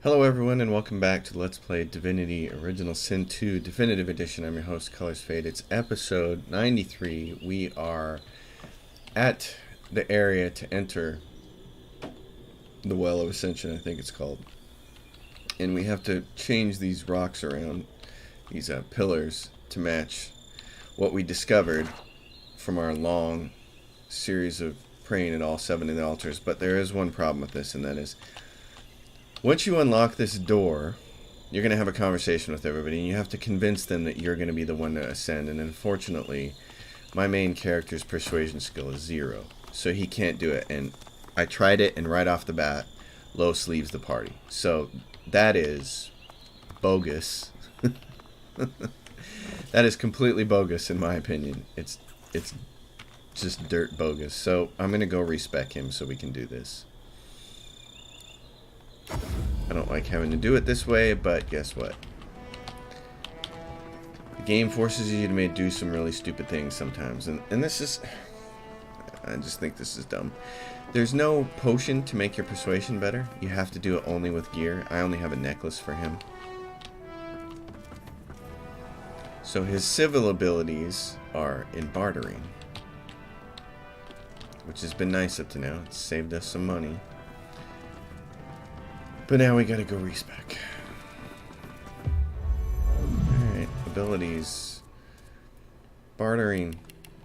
Hello everyone and welcome back to Let's Play Divinity Original Sin 2 Definitive Edition. I'm your host, Colors Fade. It's episode 93. We are at the area to enter the Well of Ascension, I think it's called. And we have to change these rocks around, these pillars, to match what we discovered from our long series of praying at all 7 of the altars. But there is one problem with this, and that is, once you unlock this door, you're going to have a conversation with everybody, and you have to convince them that you're going to be the one to ascend. And unfortunately, my main character's persuasion skill is 0, so he can't do it. And I tried it, and right off the bat, Los leaves the party. So that is bogus. That is completely bogus, in my opinion. It's just dirt bogus. So I'm going to go respec him so we can do this. I don't like having to do it this way, but guess what? The game forces you to do some really stupid things sometimes, and this is... I just think this is dumb. There's no potion to make your persuasion better. You have to do it only with gear. I only have a necklace for him. So his civil abilities are in bartering, which has been nice up to now. It's saved us some money. But now we gotta go respec. Alright, abilities. Bartering.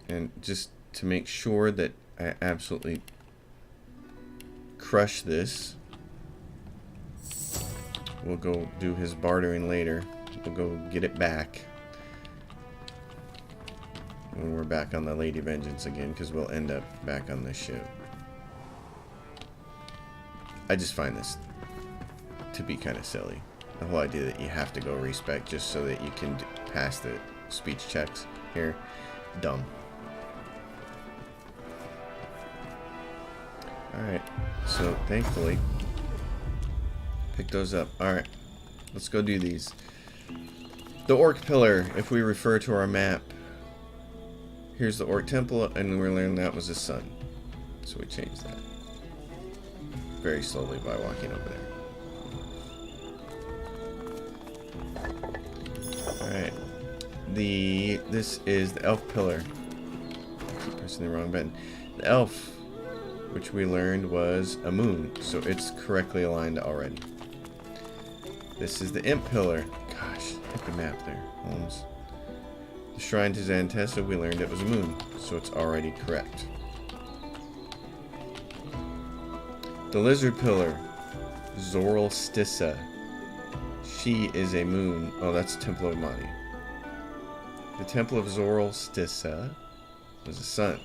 And just to make sure that I absolutely crush this, we'll go do his bartering later. We'll go get it back when we're back on the Lady Vengeance again, because we'll end up back on this ship. I just find this to be kind of silly. The whole idea that you have to go respec just so that you can pass the speech checks here. Dumb. Alright, so thankfully pick those up. Alright, let's go do these. The Orc Pillar, if we refer to our map, here's the Orc Temple, and we learned that was a sun. So we changed that very slowly by walking over there. Alright, this is the Elf Pillar. I keep pressing the wrong button. The Elf, which we learned was a moon, so it's correctly aligned already. This is the Imp Pillar. Gosh, hit the map there, Holmes. The Shrine to Zantessa, we learned it was a moon, so it's already correct. The Lizard Pillar, Zoralstissa. She is a moon. Oh, that's Temple of Amati. The Temple of Zoralstissa was a sun.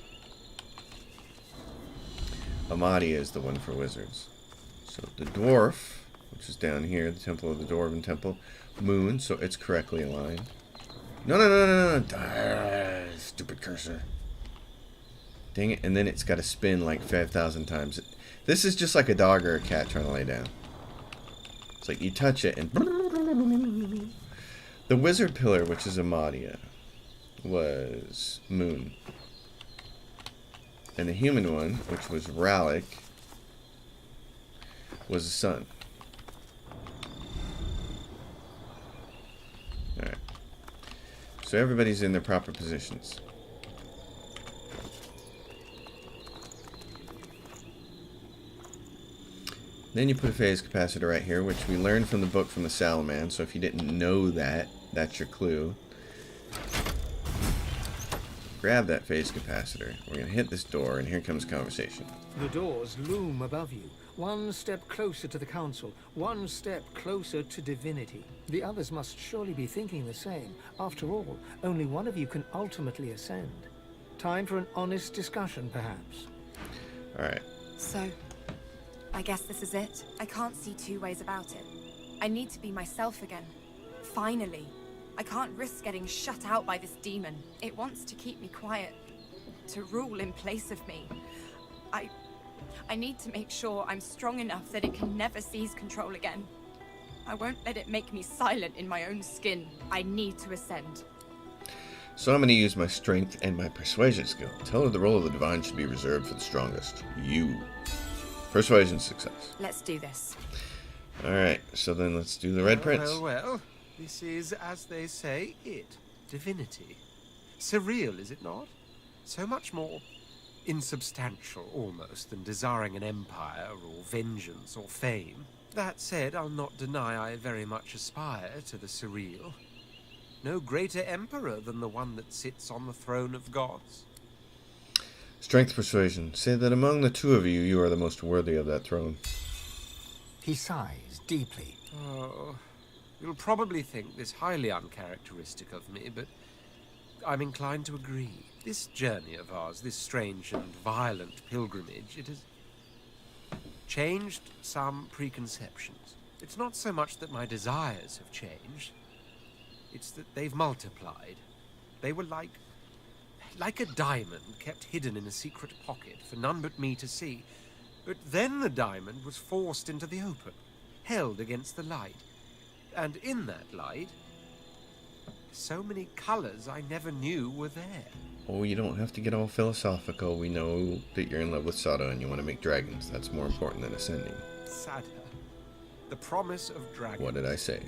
Amati is the one for wizards. So the Dwarf, which is down here, the Temple of the Dwarven Temple, moon, so it's correctly aligned. No. Stupid cursor. Dang it, and then it's got to spin like 5,000 times. This is just like a dog or a cat trying to lay down. It's like you touch it and... The Wizard Pillar, which is Amadia, was moon. And the human one, which was Ralik, was the sun. Alright. So everybody's in their proper positions. Then you put a phase capacitor right here, which we learned from the book from the Salaman. So if you didn't know that, that's your clue. Grab that phase capacitor. We're going to hit this door, and here comes conversation. The doors loom above you. One step closer to the council, one step closer to divinity. The others must surely be thinking the same. After all, only one of you can ultimately ascend. Time for an honest discussion, perhaps. Alright. So, I guess this is it. I can't see two ways about it. I need to be myself again. Finally. I can't risk getting shut out by this demon. It wants to keep me quiet, to rule in place of me. I need to make sure I'm strong enough that it can never seize control again. I won't let it make me silent in my own skin. I need to ascend. So I'm going to use my strength and my persuasion skill. Tell her the role of the divine should be reserved for the strongest. You. Persuasion success. Let's do this. Alright, so then let's do the Red Prince. Well. This is, as they say, it. Divinity. Surreal, is it not? So much more insubstantial, almost, than desiring an empire, or vengeance, or fame. That said, I'll not deny I very much aspire to the surreal. No greater emperor than the one that sits on the throne of gods. Strength persuasion. Say that among the two of you, you are the most worthy of that throne. He sighs deeply. Oh, you'll probably think this highly uncharacteristic of me, but I'm inclined to agree. This journey of ours, this strange and violent pilgrimage, it has changed some preconceptions. It's not so much that my desires have changed, it's that they've multiplied. They were like a diamond kept hidden in a secret pocket for none but me to see. But then the diamond was forced into the open, held against the light. And in that light, so many colors I never knew were there. Oh, you don't have to get all philosophical. We know that you're in love with Sada and you want to make dragons. That's more important than ascending. Sada. The promise of dragons. What did I say?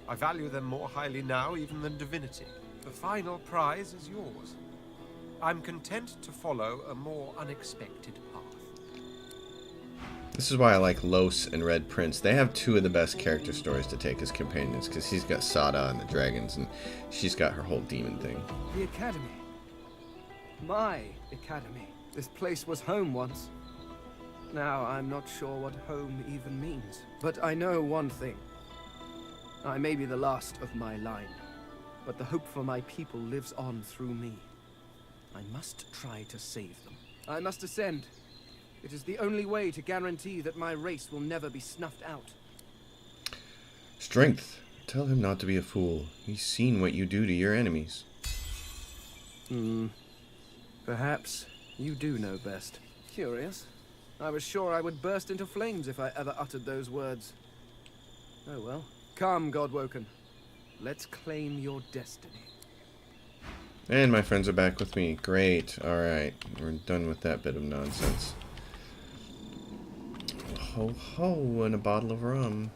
I value them more highly now even than divinity. The final prize is yours. I'm content to follow a more unexpected path. This is why I like Los and Red Prince. They have two of the best character stories to take as companions, because he's got Sada and the dragons, and she's got her whole demon thing. The academy. My academy. This place was home once. Now I'm not sure what home even means. But I know one thing. I may be the last of my line, but the hope for my people lives on through me. I must try to save them. I must ascend. It is the only way to guarantee that my race will never be snuffed out. Strength. Tell him not to be a fool. He's seen what you do to your enemies. Perhaps you do know best. Curious. I was sure I would burst into flames if I ever uttered those words. Oh well. Come, Godwoken. Let's claim your destiny. And my friends are back with me. Great. Alright. We're done with that bit of nonsense. Ho ho, and a bottle of rum.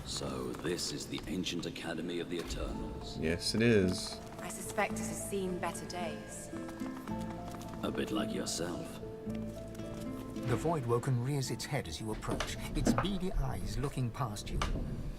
So this is the ancient academy of the Eternals. Yes, it is. I suspect it has seen better days. A bit like yourself. The Voidwoken rears its head as you approach, its beady eyes looking past you.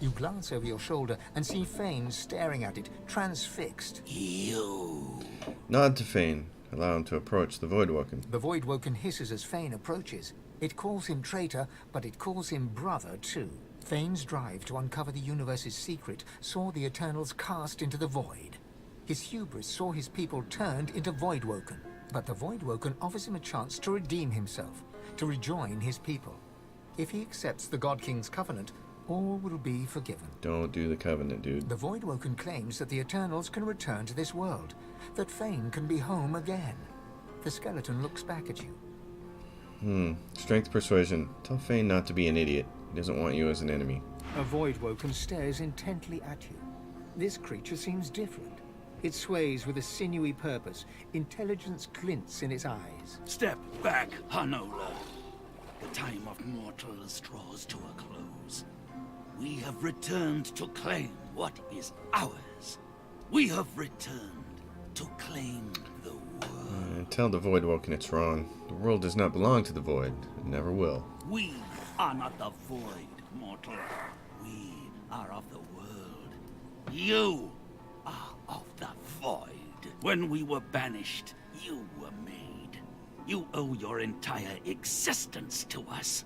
You glance over your shoulder and see Fane staring at it, transfixed. You. Nod to Fane. Allow him to approach the Voidwoken. The Voidwoken hisses as Fane approaches. It calls him traitor, but it calls him brother too. Fane's drive to uncover the universe's secret saw the Eternals cast into the void. His hubris saw his people turned into Voidwoken. But the Voidwoken offers him a chance to redeem himself, to rejoin his people. If he accepts the God King's covenant, all will be forgiven. Don't do the covenant, dude. The Voidwoken claims that the Eternals can return to this world, that Fane can be home again. The skeleton looks back at you. Strength persuasion. Tell Fane not to be an idiot. He doesn't want you as an enemy. A Voidwoken stares intently at you. This creature seems different. It sways with a sinewy purpose. Intelligence glints in its eyes. Step back, Hanola. The time of mortals draws to a close. We have returned to claim what is ours. We have returned to claim the world. Tell the Voidwoken it's wrong. The world does not belong to the Void. It never will. We are not the Void, mortal. We are of the world. You are of the Void. When we were banished, you were made. You owe your entire existence to us.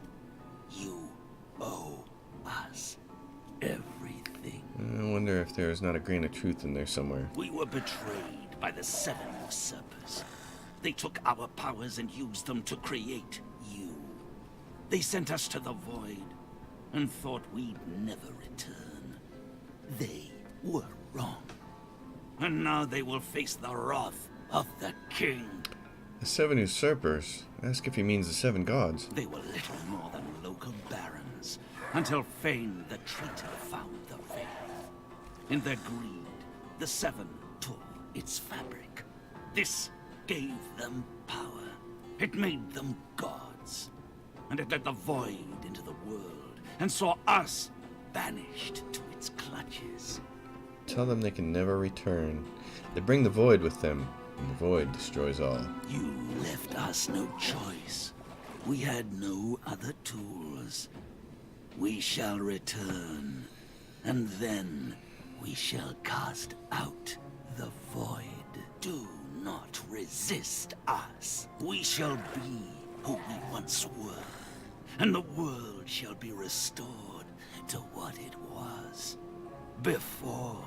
You owe us everything. I wonder if there is not a grain of truth in there somewhere. We were betrayed by the seven usurpers. They took our powers and used them to create you. They sent us to the Void and thought we'd never return. They were wrong. And now they will face the wrath of the King. The seven usurpers. Ask if he means the seven gods. They were little more than local barons, until Fane the traitor found the faith. In their greed, the seven tore its fabric. This gave them power. It made them gods. And it let the Void into the world, and saw us banished to its clutches. Tell them they can never return. They bring the void with them, and the void destroys all. You left us no choice. We had no other tools. We shall return, and then we shall cast out the void. Do not resist us. We shall be who we once were, and the world shall be restored to what it was before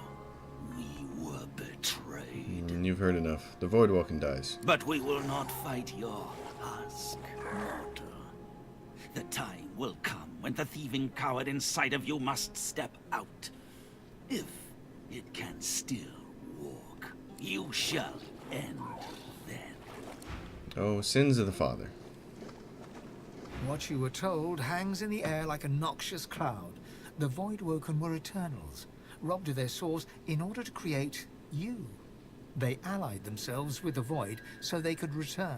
we were betrayed. You've heard enough. The void walking dies. But we will not fight your husk, mortal. The time will come when the thieving coward inside of you must step out. If it can still walk, you shall end then. Oh, sins of the father. What you were told hangs in the air like a noxious cloud. The Voidwoken were Eternals, robbed of their source in order to create you. They allied themselves with the Void so they could return.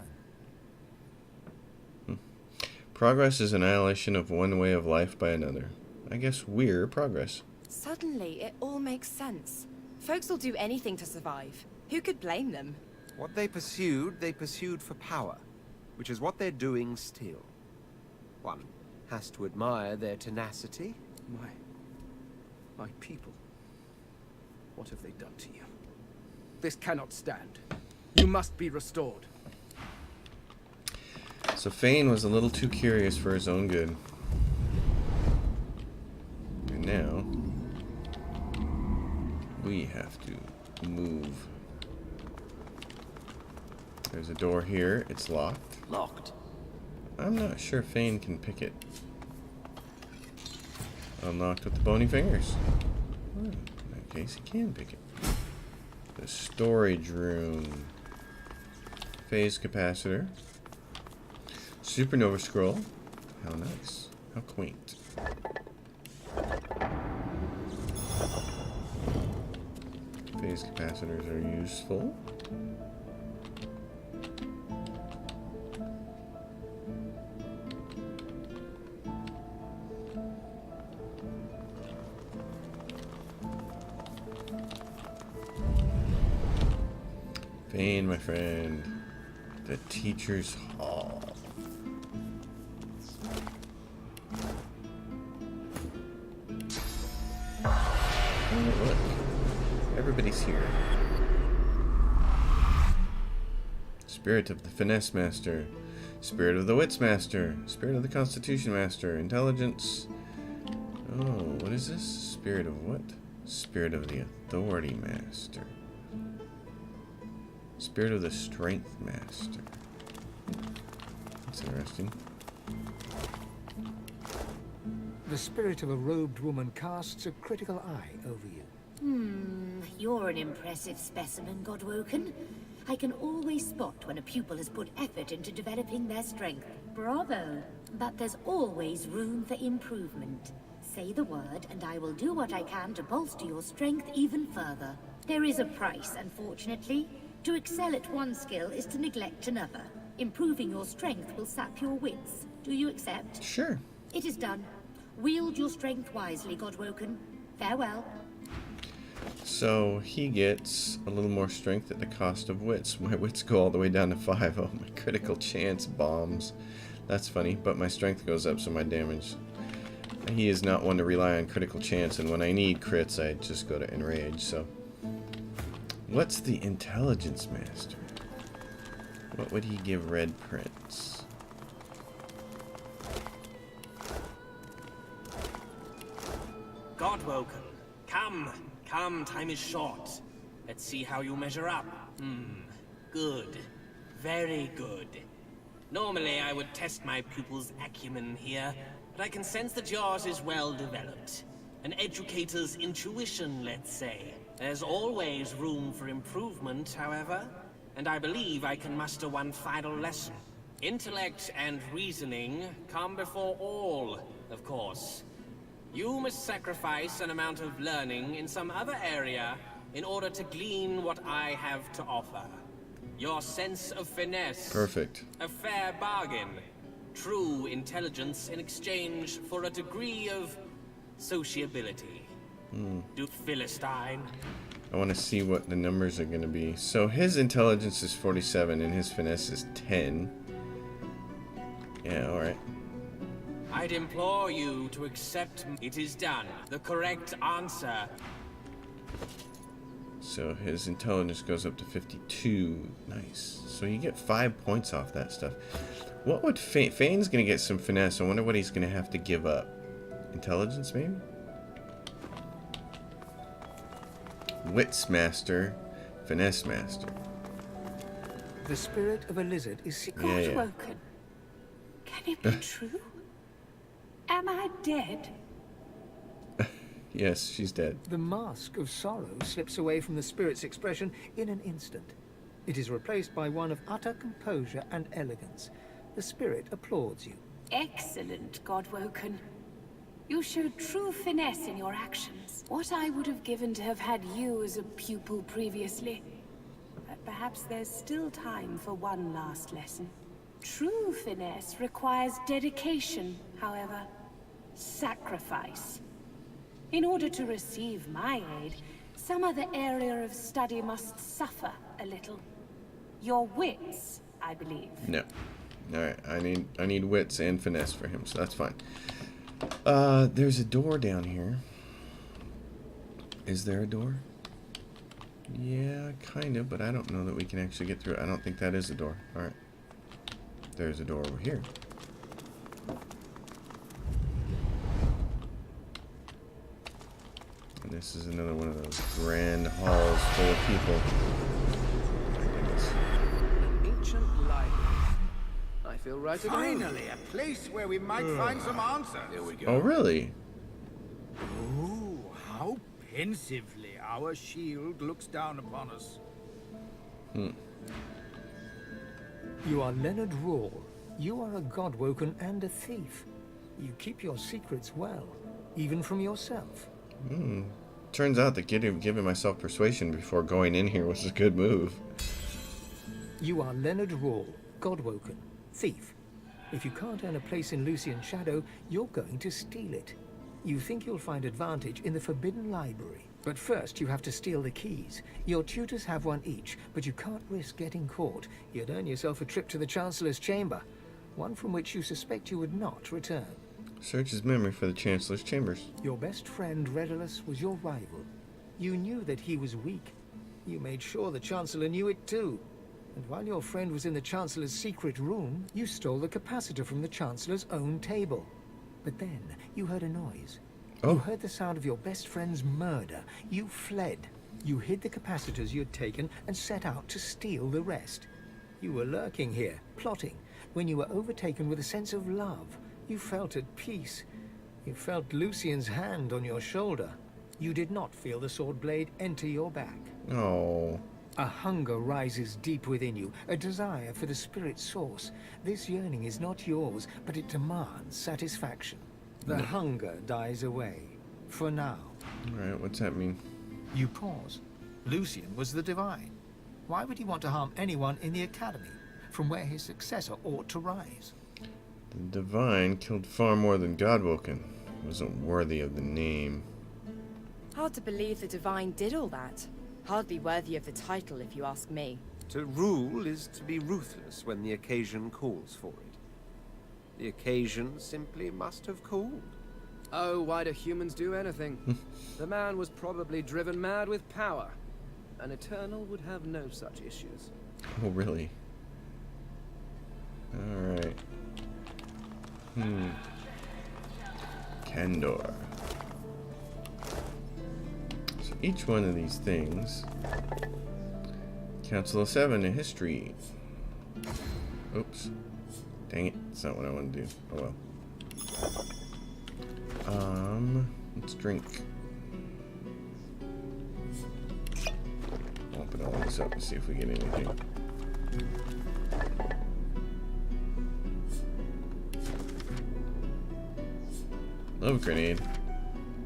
Progress is annihilation of one way of life by another. I guess we're progress. Suddenly, it all makes sense. Folks will do anything to survive. Who could blame them? What they pursued for power, which is what they're doing still. One has to admire their tenacity. My people. What have they done to you? This cannot stand. You must be restored. So Fane was a little too curious for his own good. And now we have to move. There's a door here. It's locked. Locked. I'm not sure Fane can pick it. Unlocked with the bony fingers. Oh, in that case, he can pick it. The storage room. Phase capacitor. Supernova scroll. How nice. How quaint. Phase capacitors are useful. Fane, my friend. The Teacher's Hall. Oh, look. Everybody's here. Spirit of the Finesse Master. Spirit of the Wits Master. Spirit of the Constitution Master. Intelligence. Oh, what is this? Spirit of what? Spirit of the Authority Master. Spirit of the Strength Master. That's interesting. The spirit of a robed woman casts a critical eye over you. You're an impressive specimen, Godwoken. I can always spot when a pupil has put effort into developing their strength. Bravo! But there's always room for improvement. Say the word, and I will do what I can to bolster your strength even further. There is a price, unfortunately. To excel at one skill is to neglect another. Improving your strength will sap your wits. Do you accept? Sure. It is done. Wield your strength wisely, Godwoken. Farewell. So he gets a little more strength at the cost of wits. My wits go all the way down to 5. Oh, my critical chance bombs. That's funny, but my strength goes up, so my damage. He is not one to rely on critical chance, and when I need crits, I just go to enrage, so. What's the Intelligence Master? What would he give Red Prince? Godwoken, come, time is short. Let's see how you measure up. Good. Very good. Normally I would test my pupil's acumen here, but I can sense that yours is well developed. An educator's intuition, let's say. There's always room for improvement, however, and I believe I can muster one final lesson. Intellect and reasoning come before all, of course. You must sacrifice an amount of learning in some other area in order to glean what I have to offer. Your sense of finesse. Perfect. A fair bargain. true intelligence in exchange for a degree of sociability. Do Philistine. I want to see what the numbers are going to be. So his intelligence is 47 and his finesse is 10. Yeah, alright. I'd implore you to accept it is done. The correct answer. So his intelligence goes up to 52. Nice. So you get 5 points off that stuff. What would Fane's going to get some finesse. I wonder what he's going to have to give up. Intelligence, maybe? Wits Master, Finesse Master. The spirit of a lizard is secret. Yeah, yeah. Godwoken. Can it be true? Am I dead? Yes, she's dead. The mask of sorrow slips away from the spirit's expression in an instant. It is replaced by one of utter composure and elegance. The spirit applauds you. Excellent, Godwoken. You showed true finesse in your actions. What I would have given to have had you as a pupil previously. But perhaps there's still time for one last lesson. True finesse requires dedication, however. Sacrifice. In order to receive my aid, some other area of study must suffer a little. Your wits, I believe. No. Alright, I need wits and finesse for him, so that's fine. There's a door down here. Is there a door? Yeah, kind of, but I don't know that we can actually get through it. I don't think that is a door. Alright. There's a door over here. And this is another one of those grand halls full of people. My goodness. Ancient library. I feel right again. Finally, a place where we might find some answers. There we go. Oh, really? Oh, how pensively our shield looks down upon us. You are Leonard Rawle. You are a Godwoken and a thief. You keep your secrets well, even from yourself. Turns out that giving myself persuasion before going in here was a good move. You are Leonard Rawle, Godwoken, thief. If you can't earn a place in Lucian's shadow, you're going to steal it. You think you'll find advantage in the Forbidden Library. But first, you have to steal the keys. Your tutors have one each, but you can't risk getting caught. You'd earn yourself a trip to the Chancellor's chamber, one from which you suspect you would not return. Search his memory for the Chancellor's chambers. Your best friend, Redulus, was your rival. You knew that he was weak. You made sure the Chancellor knew it too. And while your friend was in the Chancellor's secret room, you stole the capacitor from the Chancellor's own table. But then, you heard a noise. Oh. You heard the sound of your best friend's murder. You fled. You hid the capacitors you had taken and set out to steal the rest. You were lurking here, plotting, when you were overtaken with a sense of love. You felt at peace. You felt Lucian's hand on your shoulder. You did not feel the sword blade enter your back. Oh. A hunger rises deep within you, a desire for the spirit source. This yearning is not yours, but it demands satisfaction. The hunger dies away, for now. Alright, what's that mean? You pause. Lucian was the Divine. Why would he want to harm anyone in the Academy, from where his successor ought to rise? The Divine killed far more than Godwoken. Wasn't worthy of the name. Hard to believe the Divine did all that. Hardly worthy of the title, if you ask me. To rule is to be ruthless when the occasion calls for it. The occasion simply must have called. Oh, why do humans do anything? The man was probably driven mad with power. An Eternal would have no such issues. Oh, really? Alright. Candor. So each one of these things. Council of 7 in history. Oops. Dang it. That's not what I want to do. Oh well. Let's drink. Open all these up and see if we get anything. Love grenade.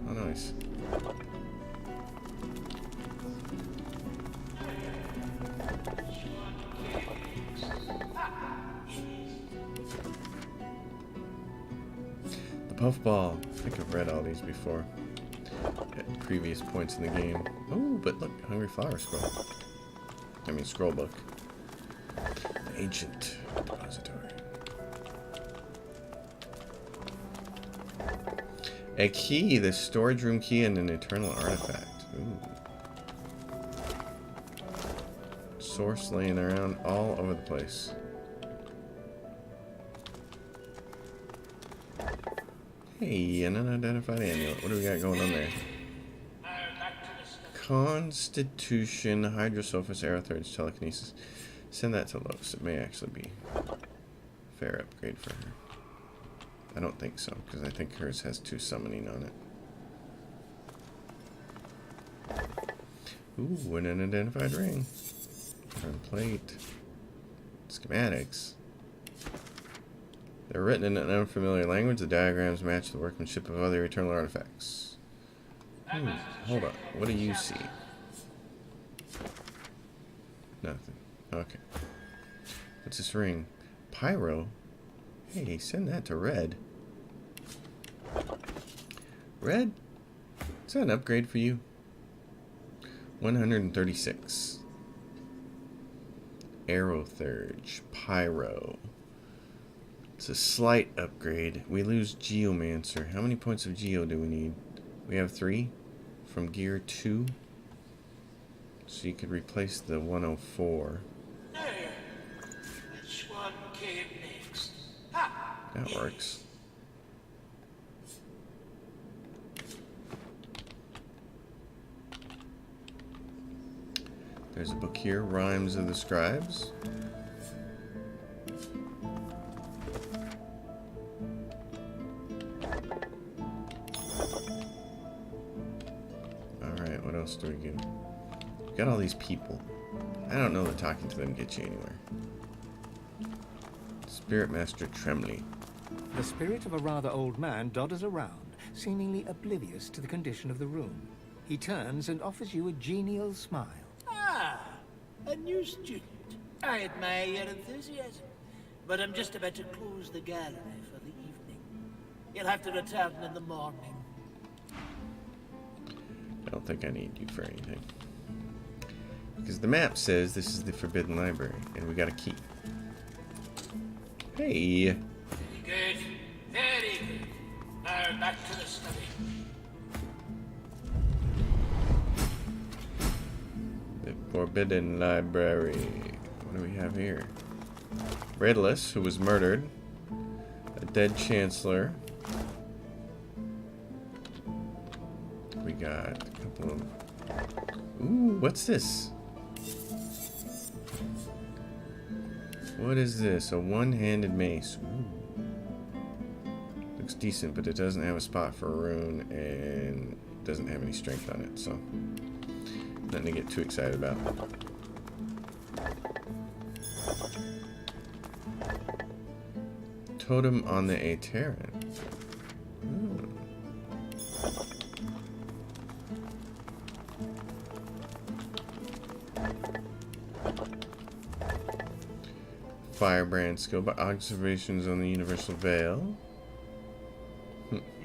Oh, nice. Puffball. I think I've read all these before at previous points in the game. Oh, but look, Hungry Flower Scroll. I mean, scroll book. Ancient Depository. A key, the storage room key, and an eternal artifact. Ooh. Source laying around all over the place. Hey, an unidentified amulet. What do we got going on there? Constitution, Hydrosophis, Aerothurge, Telekinesis. Send that to Los. It may actually be a fair upgrade for her. I don't think so, because I think hers has 2 summoning on it. Ooh, an unidentified ring. Turn plate. Schematics. They're written in an unfamiliar language. The diagrams match the workmanship of other eternal artifacts. Hold on. What do you see? Nothing. Okay. What's this ring? Pyro? Hey, send that to Red. Red? Is that an upgrade for you? 136. Aerothurge. Pyro. It's a slight upgrade. We lose Geomancer. How many points of Geo do we need? We have 3 from gear 2. So you could replace the 104. Hey, which one came next? That works. There's a book here, Rhymes of the Scribes. Alright, what else do we get? We've got all these people. I don't know that talking to them gets you anywhere. Spirit Master Tremley. The spirit of a rather old man dodders around, seemingly oblivious to the condition of the room. He turns and offers you a genial smile. Ah, a new student. I admire your enthusiasm, but I'm just about to close the gallery for the evening. You'll have to return in the morning. I don't think I need you for anything. Because the map says this is the Forbidden Library, and we got a key. Hey! Good. Very good. Now back to the study. The Forbidden Library. What do we have here? Redless, who was murdered. A dead Chancellor. We got a couple of... Ooh, what's this? What is this? A one-handed mace. Ooh. Looks decent, but it doesn't have a spot for a rune and doesn't have any strength on it, so nothing to get too excited about. Totem on the Aeteran. Ooh. Firebrand skill by observations on the Universal Veil.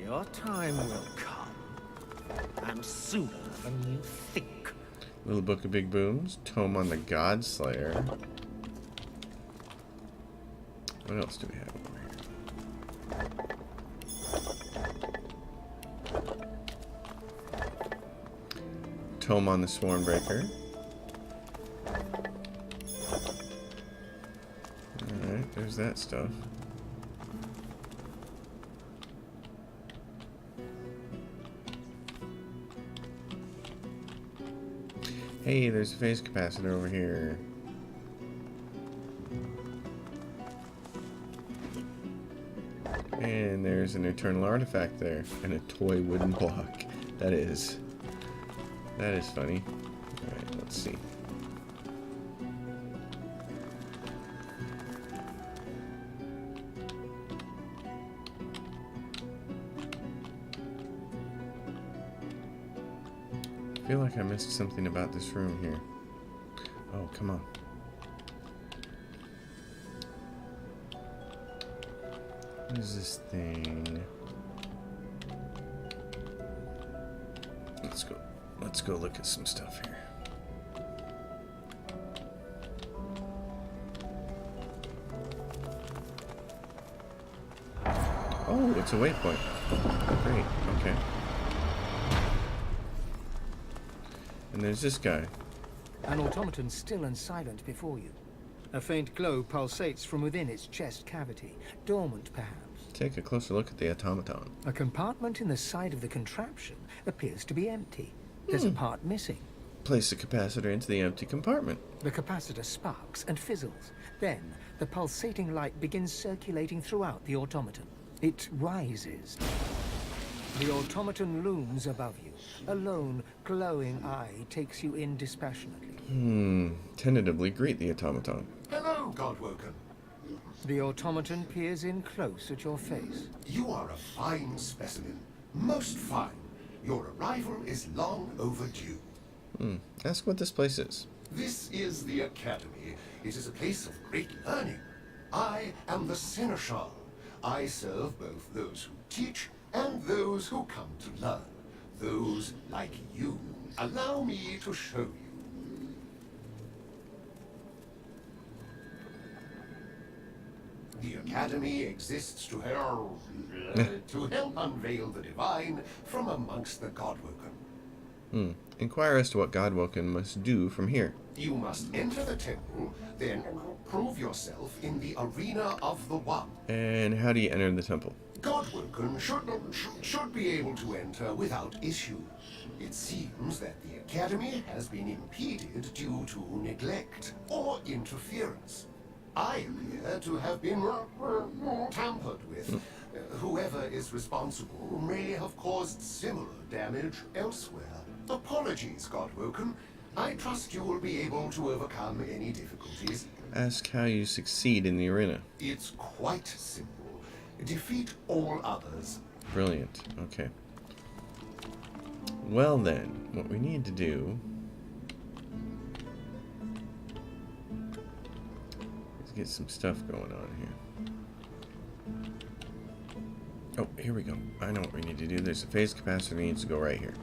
Your time will come, and sooner than you think. Little Book of Big Booms. Tome on the Godslayer. What else do we have over here? Tome on the Swornbreaker. Alright, there's that stuff. Hey, there's a phase capacitor over here. And there's an eternal artifact there. And a toy wooden block. That is funny. Alright, let's see. I feel like I missed something about this room here. Oh, come on. What is this thing? Let's go look at some stuff here. Oh, it's a waypoint. Great. Okay. And there's this guy. An automaton still and silent before you. A faint glow pulsates from within its chest cavity, dormant perhaps. Take a closer look at the automaton. A compartment in the side of the contraption appears to be empty. There's a part missing. Place the capacitor into the empty compartment. The capacitor sparks and fizzles. Then, the pulsating light begins circulating throughout the automaton. It rises. The automaton looms above you. A lone, glowing eye takes you in dispassionately. Tentatively greet the automaton. Hello, Godwoken. The automaton peers in close at your face. You are a fine specimen. Most fine. Your arrival is long overdue. Ask what this place is. This is the Academy. It is a place of great learning. I am the Seneschal. I serve both those who teach and those who come to learn. Those like you. Allow me to show you. The Academy exists to help unveil the divine from amongst the Godwoken. Inquire as to what Godwoken must do from here. You must enter the temple, then prove yourself in the arena of the One. And how do you enter the temple? Godwoken should be able to enter without issue. It seems that the Academy has been impeded due to neglect or interference. I appear to have been tampered with. Whoever is responsible may have caused similar damage elsewhere. Apologies, Godwoken. I trust you will be able to overcome any difficulties. Ask how you succeed in the arena. It's quite simple. Defeat all others. Brilliant. Okay. Well then, what we need to do is get some stuff going on here. Oh, here we go. I know what we need to do. There's a phase capacitor that needs to go right here.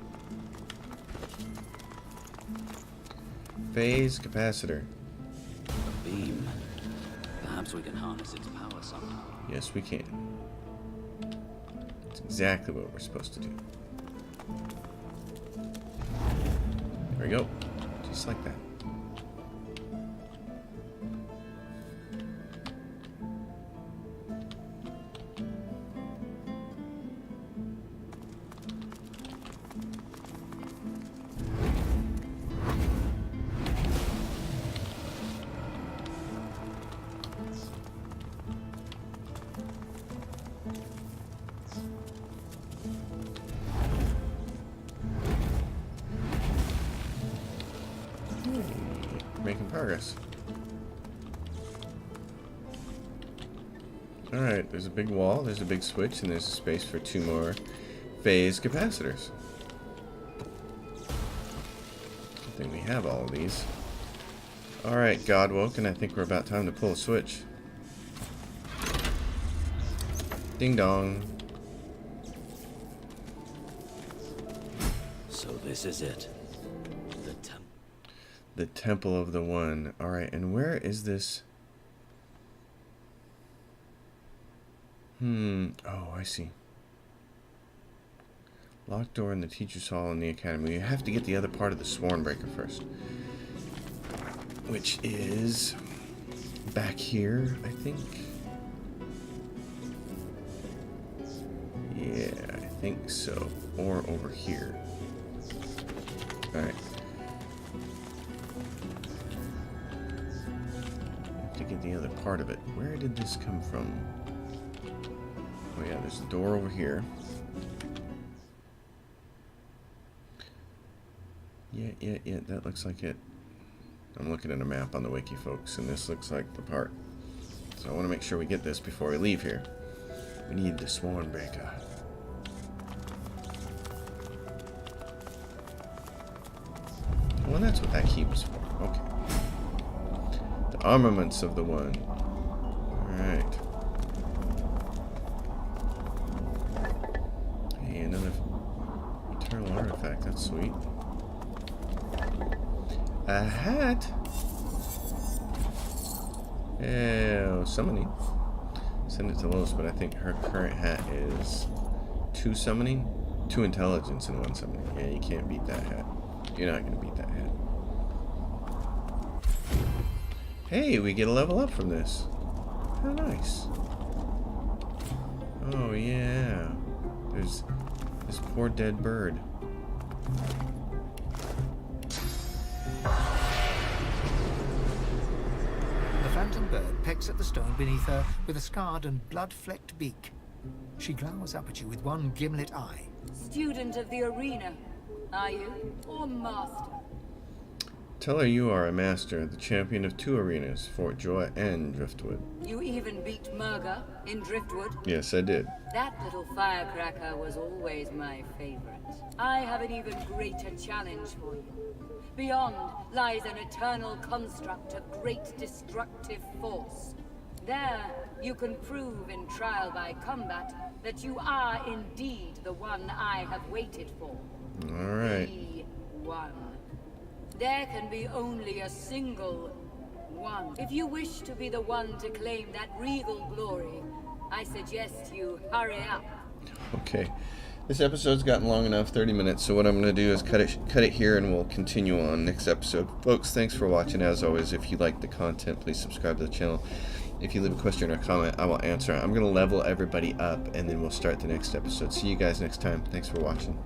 Phase capacitor. A beam. Perhaps we can harness its power somehow. Yes, we can. That's exactly what we're supposed to do. There we go. Just like that. Making progress. Alright, there's a big wall, there's a big switch, and there's a space for 2 more phase capacitors. I think we have all of these. Alright, Godwoken, I think we're about time to pull a switch. Ding dong. So this is it. The Temple of the One. Alright, and where is this? Oh, I see. Locked door in the teacher's hall in the academy. You have to get the other part of the Sworn Breaker first. Which is back here, I think. Yeah, I think so. Or over here. Alright. To get the other part of it. Where did this come from? Oh yeah, there's a door over here. Yeah, that looks like it. I'm looking at a map on the wiki, folks, and this looks like the part. So I want to make sure we get this before we leave here. We need the Sworn Breaker. Well, that's what that key was for. Okay. The armaments of the One. Alright. Hey, another eternal artifact. That's sweet. A hat? Oh, summoning. Send it to Lois, but I think her current hat is 2 summoning, 2 intelligence, and 1 summoning. Yeah, you can't beat that hat. You're not going to beat that hat. Hey, we get a level up from this. How nice. Oh, yeah. There's this poor dead bird. The phantom bird pecks at the stone beneath her with a scarred and blood-flecked beak. She glowers up at you with one gimlet eye. Student of the arena, are you? Or master? Tell her you are a master, the champion of 2 arenas, Fort Joy and Driftwood. You even beat Murga in Driftwood? Yes, I did. That little firecracker was always my favorite. I have an even greater challenge for you. Beyond lies an eternal construct of great destructive force. There, you can prove in trial by combat that you are indeed the one I have waited for. All right. The one. There can be only a single one. If you wish to be the one to claim that regal glory, I suggest you hurry up. Okay. This episode's gotten long enough, 30 minutes, so what I'm going to do is cut it here and we'll continue on next episode. Folks, thanks for watching. As always, if you like the content, please subscribe to the channel. If you leave a question or comment, I will answer. I'm going to level everybody up and then we'll start the next episode. See you guys next time. Thanks for watching.